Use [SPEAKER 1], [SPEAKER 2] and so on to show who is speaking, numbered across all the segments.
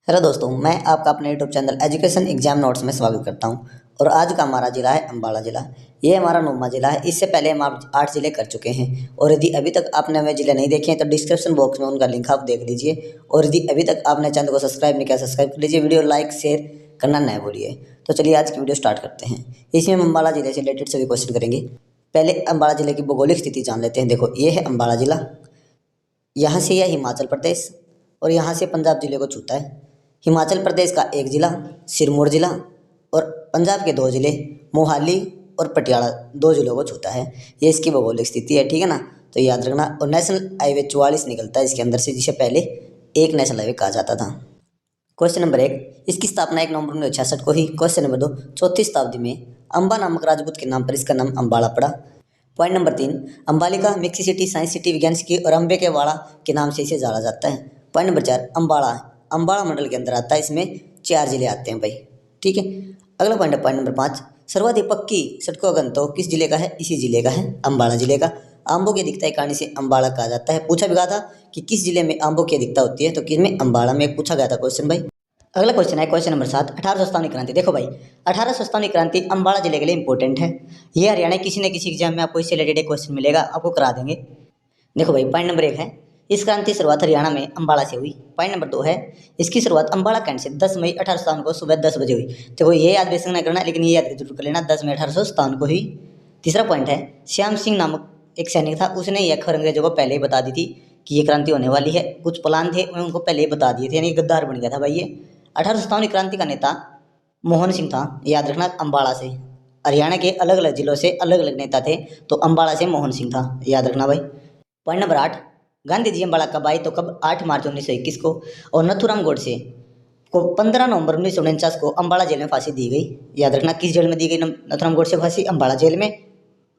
[SPEAKER 1] Hello दोस्तों, मैं आपका अपने YouTube channel education exam notes में स्वागत करता हूं। और आज का हमारा ज़िला है अम्बाला ज़िला। ये हमारा 9वां ज़िला है। इससे पहले हम आप 8 ज़िले कर चुके हैं। और यदि अभी तक आपने वे ज़िले नहीं देखे हैं तो डिस्क्रिप्शन बॉक्स में उनका लिंक आप देख लीजिए। और यदि अभी तक आपने चैनल को सब्सक्राइब नहीं किया, सब्सक्राइब कर लीजिए। वीडियो लाइक शेयर करना न भूलिए। तो चलिए आज की वीडियो स्टार्ट करते हैं। इसमें हम अम्बाला ज़िले से रिलेटेड सभी क्वेश्चन करेंगे। पहले अम्बाला ज़िले की भौगोलिक स्थिति जान लेते हैं। देखो, ये है अम्बाला ज़िला। यहाँ से यह हिमाचल प्रदेश और यहाँ से पंजाब ज़िले को छूता है। हिमाचल प्रदेश का एक ज़िला सिरमौर ज़िला और पंजाब के 2 ज़िले मोहाली और पटियाला 2 ज़िलों को छूता है। ये इसकी भौगोलिक स्थिति है, ठीक है ना। तो याद रखना। और नेशनल हाईवे 44 निकलता है इसके अंदर से, जिसे पहले एक नेशनल हाईवे कहा जाता था। क्वेश्चन नंबर 1, इसकी स्थापना 1 नवंबर 1966 को हुई। क्वेश्चन नंबर 2, 4वीं शताब्दी में अम्बा नामक राजपूत के नाम पर इसका नाम अम्बाला पड़ा। Point number 3, Ambalika mixie city science city विज्ञान सिटी और अम्बे के वाड़ा के नाम से इसे जाना जाता है। पॉइंट नंबर 4, अम्बाड़ा मंडल के अंदर आता है। इसमें 4 जिले आते हैं भाई, ठीक है। अगला पॉइंट है पॉइंट नंबर 5, सर्वाधिक पक्की सड़कों का घनत्व किस जिले का है? इसी जिले का है, अम्बाड़ा जिले का। आम्बों की अधिकता के कारण इसे अम्बाड़ा कहा जाता है। पूछा भी गया था कि किस जिले में आम्बों की अधिकता होती है, तो किसमें? अम्बाड़ा में पूछा गया था क्वेश्चन भाई। अगला क्वेश्चन है क्वेश्चन नंबर 7, 1857 क्रांति। देखो भाई, 1857 क्रांति अम्बाड़ा जिले के लिए इंपॉर्टेंट है। ये हरियाणा किसी न किसी एग्जाम में आपको इससे रिलेटेड क्वेश्चन मिलेगा, आपको करा देंगे। देखो भाई, पॉइंट नंबर 1 है, इस क्रांति की शुरुआत हरियाणा में अम्बाड़ा से हुई। पॉइंट नंबर 2 है, इसकी शुरुआत अम्बाड़ा कैंट से 10 मई 1857 को सुबह 10 बजे हुई। देखो, ये याद बेसिक नहीं करना, लेकिन ये याद जरूर कर लेना, 10 मई 1857 को हुई। तीसरा पॉइंट है, श्याम सिंह नामक एक सैनिक था, उसने यह खबर अंग्रेजों को पहले ही बता दी थी कि ये क्रांति होने वाली है। कुछ प्लान थे, उनको पहले ही बता दिए थे, यानी गद्दार बन गया था भाई ये। 1857 क्रांति का नेता मोहन सिंह था, याद रखना, अम्बाड़ा से। हरियाणा के अलग अलग जिलों से अलग अलग नेता थे, तो अम्बाड़ा से मोहन सिंह था, याद रखना भाई। पॉइंट नंबर 8, गांधी जी अम्बाड़ा कब आए? तो कब? 8 मार्च 1921 को। और नथुराम गोडसे को 15 नवंबर 1949 को अम्बाड़ा जेल में फांसी दी गई। याद रखना, किस जेल में दी गई नथुराम गोडसे फांसी? अम्बाड़ा जेल में।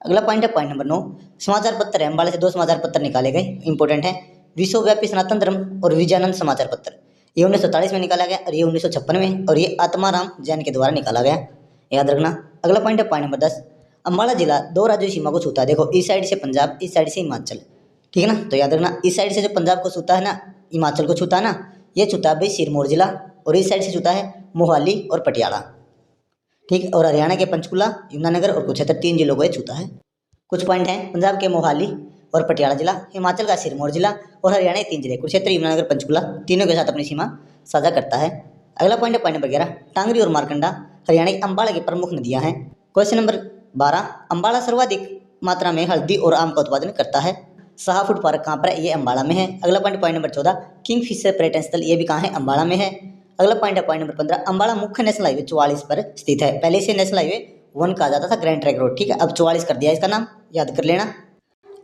[SPEAKER 1] अगला पॉइंट है पॉइंट नंबर 9, समाचार पत्र है। अम्बाड़ा से 2 समाचार पत्र निकाले गए, इंपॉर्टेंट है। विश्वव्यापी सनातन धर्म और विजयानंद समाचार पत्र, ये 1947 में निकाला गया और ये 1956 में, और ये आत्माराम जैन के द्वारा निकाला गया, याद रखना। अगला पॉइंट है पॉइंट नंबर 10, अम्बाड़ा जिला 2 राज्यों की सीमा को छूता है। देखो, इस साइड से पंजाब, इस साइड से हिमाचल, ठीक है ना। तो याद रखना, इस साइड से जो पंजाब को छूता है ना, हिमाचल को छूता है ना, ये छूता है भाई सिरमौर जिला। और इस साइड से छूता है मोहाली और पटियाला, ठीक। और हरियाणा के पंचकुला, यमुनानगर और कुरुक्षेत्र 3 जिलों को ये छूता है। कुछ पॉइंट हैं, पंजाब के मोहाली और पटियाला जिला, हिमाचल का सिरमौर जिला और हरियाणा के 3 जिले कुरुक्षेत्र, यमुनानगर, पंचकुला, तीनों के साथ अपनी सीमा साझा करता है। अगला पॉइंट है पॉइंट नंबर 11, टांगरी और मारकंडा हरियाणा की अम्बाड़ा की प्रमुख नदियां हैं। क्वेश्चन नंबर 12, अम्बाड़ा सर्वाधिक मात्रा में हल्दी और आम का उत्पादन करता है। शाहफुट पार्क कहाँ पर है? ये अम्बाड़ा में है। अगला पॉइंट पॉइंट नंबर 14, किंगफिशर पर्यटन स्थल, ये भी कहाँ है? अम्बाड़ा में है। अगला पॉइंट है पॉइंट नंबर 15, अम्बाड़ा मुख्य नेशनल हाईवे 44 पर स्थित है। पहले से नेशनल हाईवे 1 कहा जाता था, ग्रैंड ट्रैंक रोड, ठीक है। अब 44 कर दिया इसका नाम, याद कर लेना।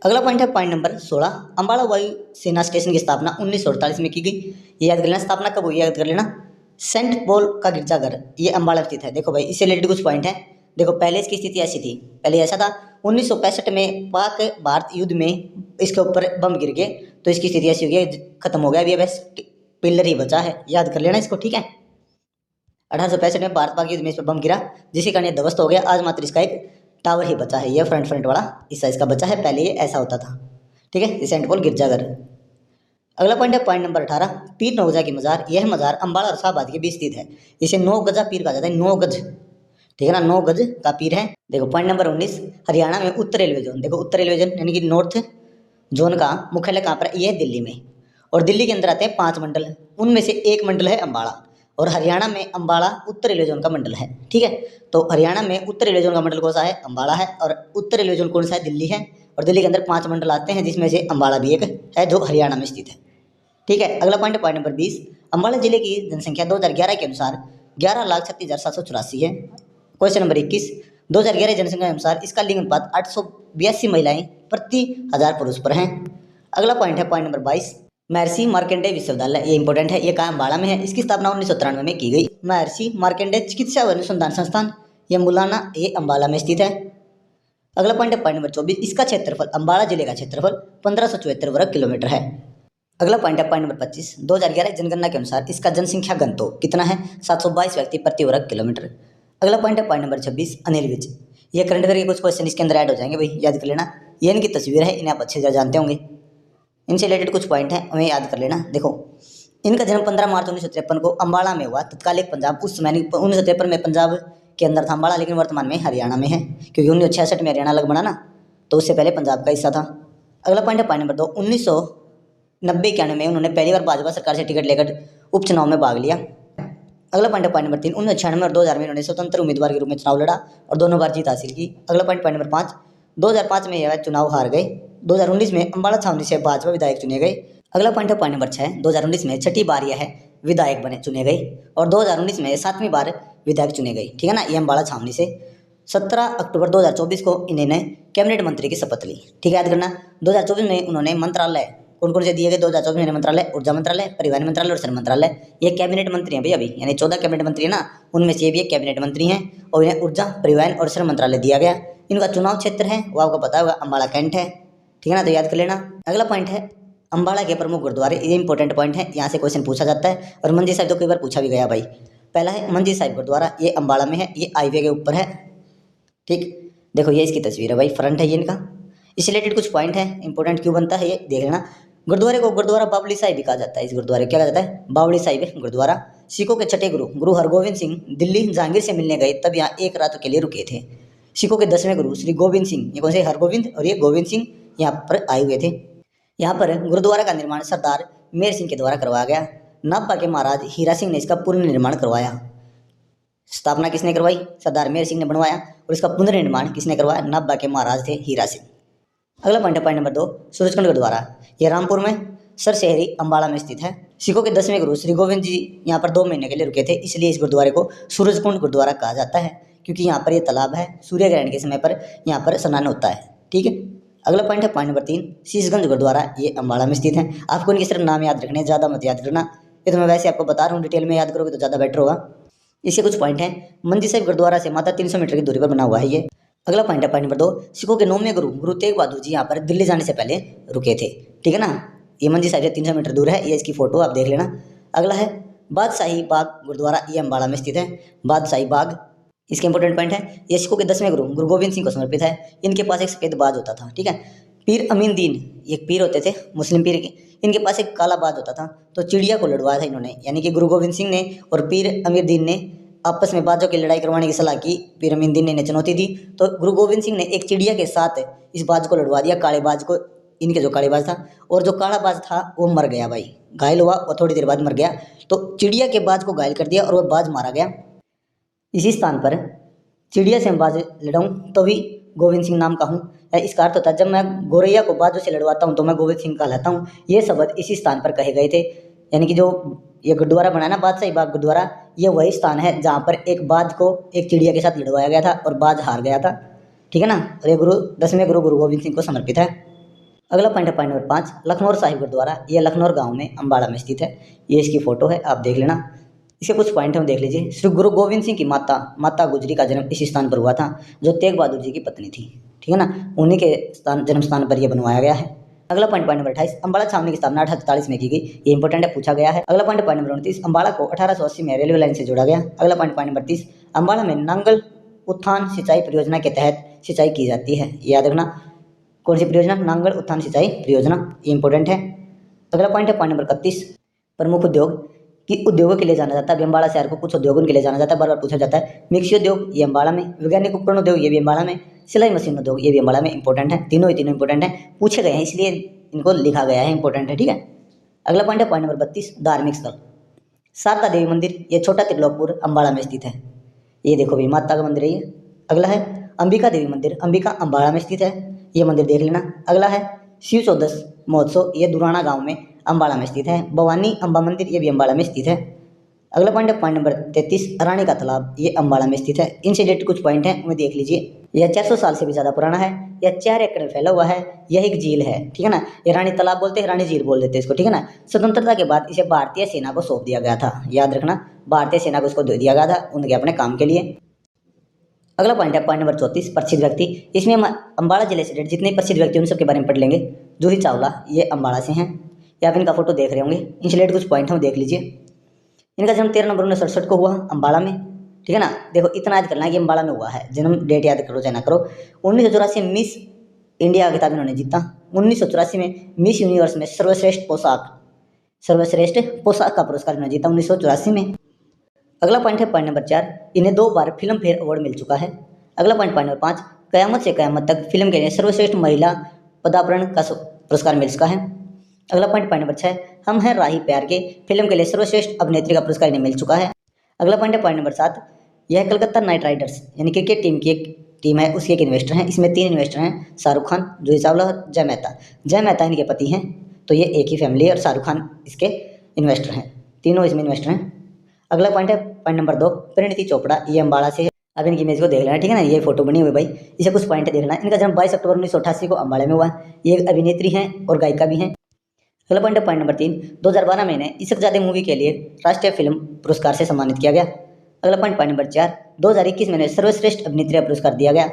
[SPEAKER 1] अगला पॉइंट है पॉइंट नंबर 16, अम्बाड़ा वायु सेना स्टेशन की स्थापना 1948 में की गई। ये याद कर लेना, स्थापना कब हुई, याद कर लेना। सेंट पॉल का गिरजाघर, ये अम्बाड़ा स्थित है। देखो भाई, इससे रिलेटेड कुछ पॉइंट है। देखो, पहले इसकी स्थिति ऐसी थी, पहले ऐसा था, 1965 में पाक भारत युद्ध में इसके ऊपर बम गिर गए, तो इसकी स्थिति ऐसी हो गई, खत्म हो गया। अभी बस पिलर ही बचा है, याद कर लेना इसको, ठीक है। 1865 में भारत पाक युद्ध में इस पर बम गिरा, जिसके कारण ये ध्वस्त हो गया। आज मात्र इसका एक टावर ही बचा है, ये फ्रंट वाला हिस्सा इसका बचा है, पहले ये ऐसा होता था, ठीक है। सेंट पॉल गिरजाघर। अगला पॉइंट है पॉइंट नंबर 18, पीर नौगजा की मजार। यह मजार अम्बाड़ा और शाहबाद के बीच स्थित है। इसे 9 गजा पीर कहा जाता है, 9 गज, ठीक है ना, 9 गज का पीर है। देखो पॉइंट नंबर 19, हरियाणा में उत्तर रेलवे जोन। देखो, उत्तर रेलवे जोन यानी कि नॉर्थ जोन का मुख्यालय कहाँ पर? यह दिल्ली में। और दिल्ली के अंदर आते हैं 5 मंडल, उनमें से एक मंडल है अम्बाड़ा। और हरियाणा में अम्बाड़ा उत्तर रेलवे जोन का मंडल है, ठीक है। तो हरियाणा में उत्तर रेलवे जोन का मंडल कौन सा है? अम्बाड़ा है। और उत्तर रेलवे जोन कौन सा है? दिल्ली है। और दिल्ली के अंदर 5 मंडल आते हैं, जिसमें से अम्बाड़ा भी एक है, जो हरियाणा में स्थित है, ठीक है। अगला पॉइंट है पॉइंट नंबर 20, अम्बाड़ा जिले की जनसंख्या 2011 के अनुसार 11,36,784 है। क्वेश्चन नंबर 21, 2011 जनसंख्या के अनुसार इसका लिंग अनुपात 882 महिलाएं प्रति 1000 पुरुष पर हैं। अगला पॉइंट है पॉइंट नंबर 22, महर्षि मार्कंडेय विश्वविद्यालय, ये इंपॉर्टेंट है। ये कहाँ? अम्बाड़ा में है। इसकी स्थापना 1993 में की गई। महर्षि मार्कंडेय चिकित्सा व अनुसंधान संस्थान, ये मुलाना, ये अम्बाला में स्थित है। अगला पॉइंट है पॉइंट नंबर 24, इसका क्षेत्रफल, अम्बाड़ा जिले का क्षेत्रफल 1574 वर्ग किलोमीटर है। अगला पॉइंट है पॉइंट नंबर 25, 2011 जनगणना के अनुसार इसका जनसंख्या घनत्व कितना है? 722 व्यक्ति प्रति वर्ग किलोमीटर। अगला पॉइंट है पॉइंट नंबर 26, अनिल विज। ये करंट अफेयर के कुछ क्वेश्चन इसके अंदर ऐड हो जाएंगे भाई, याद कर लेना। ये इनकी तस्वीर है, इन्हें आप अच्छे से जानते होंगे। इनसे रिलेटेड कुछ पॉइंट हैं, हमें याद कर लेना। देखो, इनका जन्म 15 मार्च 1953 को अम्बाला में हुआ। तत्कालिक पंजाब उस समय 1953 में पंजाब के अंदर था अम्बाला, लेकिन वर्तमान में हरियाणा में है, क्योंकि 1966 में हरियाणा अलग बना ना, तो उससे पहले पंजाब का हिस्सा था। अगला पॉइंट है पॉइंट नंबर 2, 1990-91 में उन्होंने पहली बार भाजपा सरकार से टिकट लेकर उपचुनाव में भाग लिया। अगला पॉइंट है पॉइंट नंबर 3, 1996 और 2000 में इन्होंने स्वतंत्र उम्मीदवार के रूप में चुनाव लड़ा और दोनों बार जीत हासिल की। अगला पॉइंट नंबर 5, 2005 में यह चुनाव हार गए। 2019 में अम्बाला छावनी से भाजपा विधायक चुने गए। अगला पॉइंट है पॉइंट नंबर 6, 2019 में छठी बार यह विधायक चुने गए और 2019 में 7वीं बार विधायक चुने गए, ठीक है ना। ये अम्बाला छावनी से 17 अक्टूबर 2024 को इन्होंने कैबिनेट मंत्री की शपथ ली, ठीक है, याद करना। 2024 में उन्होंने मंत्रालय कौन कौन से दिए गए, 2024 में मंत्रालय ऊर्जा मंत्रालय, परिवहन मंत्रालय और श्रम मंत्रालय। ये कैबिनेट मंत्री हैं भाई अभी, यानी 14 कैबिनेट मंत्री है ना, उनमें से ये भी एक कैबिनेट मंत्री हैं और इन्हें ऊर्जा, परिवहन और श्रम मंत्रालय दिया गया। इनका चुनाव क्षेत्र है वो आपको पता होगा, अम्बाला कैंट है, ठीक है ना, तो याद कर लेना। अगला पॉइंट है अम्बाला के प्रमुख गुरुद्वारे, ये इंपॉर्टेंट पॉइंट है, यहाँ से क्वेश्चन पूछा जाता है और मंजी साहिब तो कई बार पूछा भी गया भाई। पहला है मंजी साहिब गुरुद्वारा, ये अम्बाला में है, ये हाईवे के ऊपर है, ठीक। देखो ये इसकी तस्वीर है भाई, फ्रंट है ये इनका। इससे रिलेटेड कुछ पॉइंट है, इंपॉर्टेंट क्यों बनता है ये देख लेना। गुरुद्वारे को गुरुद्वारा बावली साहिब भी कहा जाता है। इस गुरुद्वारे को क्या कहा जाता है, बावली साहिब गुरुद्वारा। सिखों के छठे गुरु गुरु हरगोविंद सिंह दिल्ली जहांगीर से मिलने गए, तब यहाँ एक रात के लिए रुके थे। सिखों के 10वें गुरु श्री गोविंद सिंह, ये कौन से, हरगोविंद और ये गोविंद सिंह यहाँ पर आए हुए थे। यहाँ पर गुरुद्वारा का निर्माण सरदार मेहर सिंह के द्वारा करवाया गया। नाभा के महाराज हीरा सिंह ने इसका पुनर्निर्माण करवाया। स्थापना किसने करवाई, सरदार मेहर सिंह ने बनवाया, और इसका पुनर्निर्माण किसने करवाया, नाभा के महाराज थे हीरा सिंह। अगला पॉइंट है पॉइंट नंबर 2, सूरजकुंड गुरुद्वारा, यह रामपुर में सरशहरी अम्बाला में स्थित है। सिखों के 10वें गुरु श्री गोविंद जी यहाँ पर 2 महीने के लिए रुके थे, इसलिए इस गुरुद्वारे को सूरजकुंड गुरुद्वारा कहा जाता है, क्योंकि यहाँ पर ये तालाब है, सूर्य ग्रहण के समय पर यहाँ पर स्नान होता है, ठीक है। अगला पॉइंट है पॉइंट नंबर 3, शीशगंज गुरुद्वारा, ये अम्बाला में स्थित है। आपको इनके सिर्फ नाम याद रखने, ज़्यादा मत याद करना, ये तो मैं वैसे आपको बता रहा हूँ, डिटेल में याद करोगे तो ज़्यादा बेटर होगा। इसके कुछ पॉइंट हैं, मंजी साहिब गुरुद्वारा से मात्र 300 मीटर की दूरी पर बना हुआ है ये। अगला पॉइंट है पॉइंट नंबर 2, सिखों के 9वें गुरु गुरु तेग बहादुर जी यहाँ पर दिल्ली जाने से पहले रुके थे, ठीक है ना। ये मंजी साहिब से 300 मीटर दूर है, ये इसकी फोटो आप देख लेना। अगला है बादशाही बाग गुरुद्वारा, ये अम्बाला में स्थित है, बादशाही बाग। इसके इंपॉर्टेंट पॉइंट है, ये सिखों के 10वें गुरु गुरु गोविंद सिंह को समर्पित है। इनके पास एक सफेद बाज होता था, ठीक है। पीर अमीन दीन, एक पीर होते थे मुस्लिम पीर के, इनके पास एक काला बाज होता था, तो चिड़िया को लड़वाया था इन्होंने, यानी कि गुरु गोविंद सिंह ने और पीर अमीर दीन ने आपस में बाजों की लड़ाई करवाने की सलाह की। पीर अमीन दीन ने चुनौती दी, तो गुरु गोविंद सिंह ने एक चिड़िया के साथ इस बाज को लड़वा दिया, काले बाज को, इनके जो काले बाज था, और जो काला बाज था वो मर गया भाई, घायल हुआ और थोड़ी देर बाद मर गया। तो चिड़िया के बाज को घायल कर दिया और वह बाज मारा गया। इसी स्थान पर चिड़िया से मैं बाज लड़ाऊँ तो भी गोविंद सिंह नाम का हूँ, इसका अर्थ होता है जब मैं गोरैया को बाजों से लड़वाता हूँ तो मैं गोविंद सिंह कहलाता हूँ। ये शब्द इसी स्थान पर कहे गए थे, यानी कि जो ये गुरुद्वारा बना ना बादशाही बाग गुरुद्वारा, ये वही स्थान है जहाँ पर एक बाज को एक चिड़िया के साथ लड़वाया गया था और बाज हार गया था, ठीक है ना। और ये 10वें गुरु गुरु गोविंद सिंह को समर्पित है। अगला पॉइंट है पॉइंट नंबर 5, लखनौर साहिब गुरुद्वारा, ये लखनौर गाँव में अम्बाला में स्थित है। ये इसकी फोटो है, आप देख लेना। इसके कुछ पॉइंट हम देख लीजिए। श्री गुरु गोविंद सिंह की माता गुजरी का जन्म इसी स्थान पर हुआ था, जो तेग बहादुर जी की पत्नी थी, ठीक है ना। उन्हीं के जन्म स्थान पर यह बनवाया गया है। अगला पॉइंट नंबर 28, अम्बाला छावनी की स्थापना 1843 में की गई, ये इंपॉर्टेंट है, पूछा गया है। अगला पॉइंट नंबर 29, अम्बाला को 1880 में रेलवे लाइन से जोड़ा गया। अगला पॉइंट नंबर 30, अम्बाला में नांगल उत्थान सिंचाई परियोजना के तहत सिंचाई की जाती है, याद रखना। कौन सी परियोजना, नांगल उत्थान सिंचाई परियोजना, ये इंपॉर्टेंट है। अगला पॉइंट है पॉइंट नंबर 31, प्रमुख उद्योग कि उद्योगों के लिए जाना जाता है। अम्बाला शहर को कुछ उद्योगों के लिए जाना जाता है, बार बार पूछा जाता है। मिक्सी उद्योग, ये अम्बाला में। वैज्ञानिक उपकरण उद्योग, ये भी अम्बाला में। सिलाई मशीन उद्योग, ये भी अम्बाला में, इंपॉर्टेंट है। तीनों इंपॉर्टेंट है, पूछे गए हैं इसलिए इनको लिखा गया है, इंपॉर्टेंट है, ठीक है। अगला पॉइंट है पॉइंट नंबर 32, धार्मिक स्थल, शारदा देवी मंदिर, ये छोटा त्रिलोकपुर अम्बाला में स्थित है। ये देखो भाई माता का मंदिर है ये। अगला है अंबिका देवी मंदिर, अंबिका अम्बाला में स्थित है, ये मंदिर देख लेना। अगला है शिव चौदस महोत्सव, ये दुराना गांव में अम्बाला में स्थित है। भवानी अम्बा मंदिर, ये भी अम्बाला में स्थित है। अगला पॉइंट है पॉइंट नंबर 33, रानी का तालाब, ये अम्बाला में स्थित है। इनसे रिलेटेड कुछ पॉइंट हैं, उन्हें देख लीजिए। यह 400 साल से भी ज़्यादा पुराना है, यह 4 एकड़ में फैला हुआ है, यह एक झील है, ठीक है ना। ये रानी तालाब बोलते हैं, रानी झील बोल देते हैं इसको, ठीक है ना। स्वतंत्रता के बाद इसे भारतीय सेना को सौंप दिया गया था, याद रखना, भारतीय सेना को इसको दे दिया गया था उनके अपने काम के लिए। अगला पॉइंट है पॉइंट नंबर 34, प्रसिद्ध व्यक्ति। इसमें हम अम्बाला जिले से जितने प्रसिद्ध व्यक्ति उन सबके बारे में पढ़ लेंगे। जूही चावला, ये अम्बाला से हैं, या आप इनका फोटो देख रहे होंगे। इनसे रिलेटेड कुछ पॉइंट हम देख लीजिए। इनका जन्म 13 नवंबर 1967 को हुआ अम्बाला में, ठीक है ना। देखो इतना याद करना है कि अम्बाला में हुआ है, जन्म डेट याद करो चाहे ना करो। 1984 में मिस इंडिया का खिताब इन्होंने जीता। 1984 में मिस यूनिवर्स में सर्वश्रेष्ठ पोशाक सर्वश्रेष्ठ पोशाक का पुरस्कार इन्होंने जीता 1984 में। अगला पॉइंट है पॉइंट नंबर 4, इन्हें 2 बार फिल्म फेयर अवार्ड मिल चुका है। अगला पॉइंट नंबर 5, कयामत से कयामत तक फिल्म के लिए सर्वश्रेष्ठ महिला पदार्पण का पुरस्कार मिल चुका है। अगला पॉइंट नंबर 6, हम हैं राही प्यार के फिल्म के लिए सर्वश्रेष्ठ अभिनेत्री का पुरस्कार इन्हें मिल चुका है। अगला पॉइंट है पॉइंट नंबर 7, यह कलकत्ता नाइट राइडर्स यानी क्रिकेट टीम की एक टीम है, उसके एक इन्वेस्टर हैं। इसमें 3 इन्वेस्टर हैं, शाहरुख खान, जूही चावला और जय मेहता। जय मेहता इनके पति हैं, तो ये एक ही फैमिली है और शाहरुख खान इसके इन्वेस्टर हैं, तीनों इसमें इन्वेस्टर हैं। अगला पॉइंट है पॉइंट नंबर 2, परिणीति चोपड़ा, ये अम्बाड़ा से है। अब इनकी इमेज को देख लेना, ठीक है ना, ये फोटो बनी हुई भाई, इसे कुछ पॉइंट देखना। इनका जन्म 22 अक्टूबर 1988 को अम्बाड़े में हुआ। ये एक अभिनेत्री हैं और गायिका भी हैं। अगला पॉइंट है पॉइंट नंबर 3, 2012 में इन्हें इश्क-ए-ज़ादे मूवी के लिए राष्ट्रीय फिल्म पुरस्कार से सम्मानित किया गया। अगला पॉइंट नंबर 4, 2021 में इन्हें सर्वश्रेष्ठ अभिनेत्री का पुरस्कार दिया गया।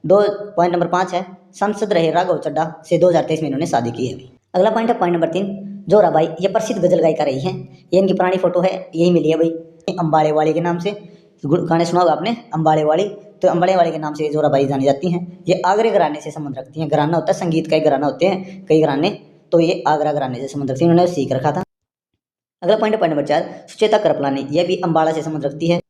[SPEAKER 1] पॉइंट नंबर 5 है, सांसद रहे राघव चड्ढा से 2023 में इन्होंने शादी की है। अगला पॉइंट है पॉइंट नंबर 3, जोराबाई, ये प्रसिद्ध गजल गायिका रही हैं। ये इनकी पुरानी फोटो है, यही मिली है भाई, अम्बाड़े वाली के नाम से गाने सुना होगा आपने, अम्बाड़े वाली, तो अम्बाड़े वाली के नाम से जोराबाई जानी जाती हैं। ये आगरे घराने से संबंध रखती हैं। घराना होता है संगीत का, एक घराना होते हैं कई घराने, तो ये आगरा घराने से संबंध रखती है, इन्होंने सीख रखा था। अगला पॉइंट नंबर 4, सुचेता कृपलानी, यह भी अम्बाड़ा से संबंध रखती है।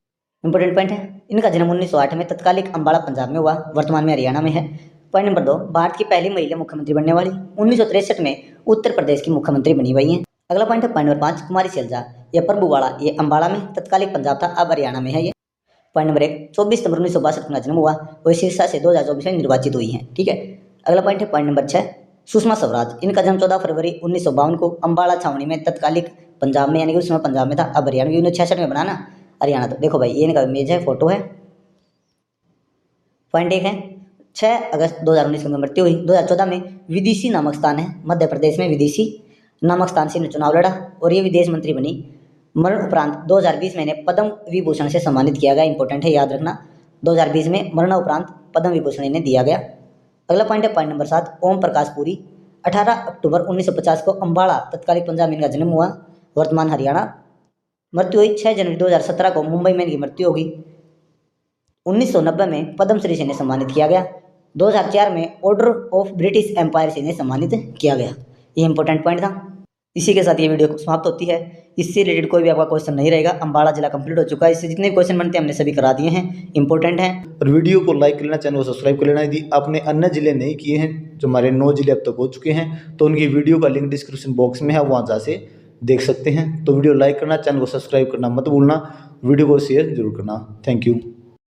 [SPEAKER 1] इंपॉर्टेंट पॉइंट है, इनका जन्म 1908 में तत्कालिक अम्बाड़ा पंजाब में हुआ, वर्तमान में हरियाणा में है। पॉइंट नंबर 2, भारत की पहली महिला मुख्यमंत्री बनने वाली, 1963 में उत्तर प्रदेश की मुख्यमंत्री बनी हुई हैं। अगला पॉइंट है पॉइंट नंबर 5, कुमारी शैलजा, यह प्रभुवाड़ा, ये अम्बाड़ा में तत्कालिक पंजाब था, अब हरियाणा में है ये। पॉइंट नंबर 1, 24 सितंबर 1962 का जन्म हुआ, वह सिरसा से 2024 में निर्वाचित हुई हैं, ठीक है। अगला पॉइंट है पॉइंट नंबर 6, सुषमा स्वराज, इनका जन्म 14 फरवरी 1952 को अम्बाड़ा छावनी में तत्कालिक पंजाब में, यानी कि उस समय पंजाब में था, अब हरियाणा में 1966 में बना ना हरियाणा। तो देखो भाई, ये इनका इमेज है, फोटो है। पॉइंट 1 है, 6 अगस्त 2019 को मृत्यु हुई। 2014 में विदिशा नामक स्थान है मध्य प्रदेश में, विदिशा नामक स्थान से चुनाव लड़ा और ये विदेश मंत्री बनी। मरण उपरांत 2020 में इन्हें पद्म विभूषण से सम्मानित किया गया। इंपॉर्टेंट है, याद रखना, 2020 में मरण उपरांत पद्म विभूषण इन्हें दिया गया। अगला पॉइंट है पॉइंट नंबर 7, ओम प्रकाश पुरी, 18 अक्टूबर 1950 को अम्बाड़ा तत्कालिक पंजाब में इनका जन्म हुआ, वर्तमान हरियाणा। मृत्यु हुई 6 जनवरी 2017 को मुंबई में इनकी मृत्यु होगी। 1990 में पद्मश्री से इन्हें सम्मानित किया गया। 2004 में ऑर्डर ऑफ ब्रिटिश एम्पायर से इन्हें सम्मानित किया गया। ये इंपॉर्टेंट पॉइंट था। इसी के साथ ये वीडियो समाप्त होती है। इससे रिलेटेड कोई भी आपका क्वेश्चन नहीं रहेगा। अम्बाड़ा जिला कंप्लीट हो चुका है, इससे जितने भी क्वेश्चन बनते हैं हमने सभी करा दिए हैं, इंपॉर्टेंट हैं।
[SPEAKER 2] और वीडियो को लाइक कर लेना, चैनल को सब्सक्राइब कर लेना। यदि आपने अन्य जिले नहीं किए हैं, जो हमारे 9 जिले अब तक हो चुके हैं, तो उनकी वीडियो का लिंक डिस्क्रिप्शन बॉक्स में है, वहाँ जा से देख सकते हैं। तो वीडियो लाइक करना, चैनल को सब्सक्राइब करना मत भूलना, वीडियो को शेयर जरूर करना। Thank you.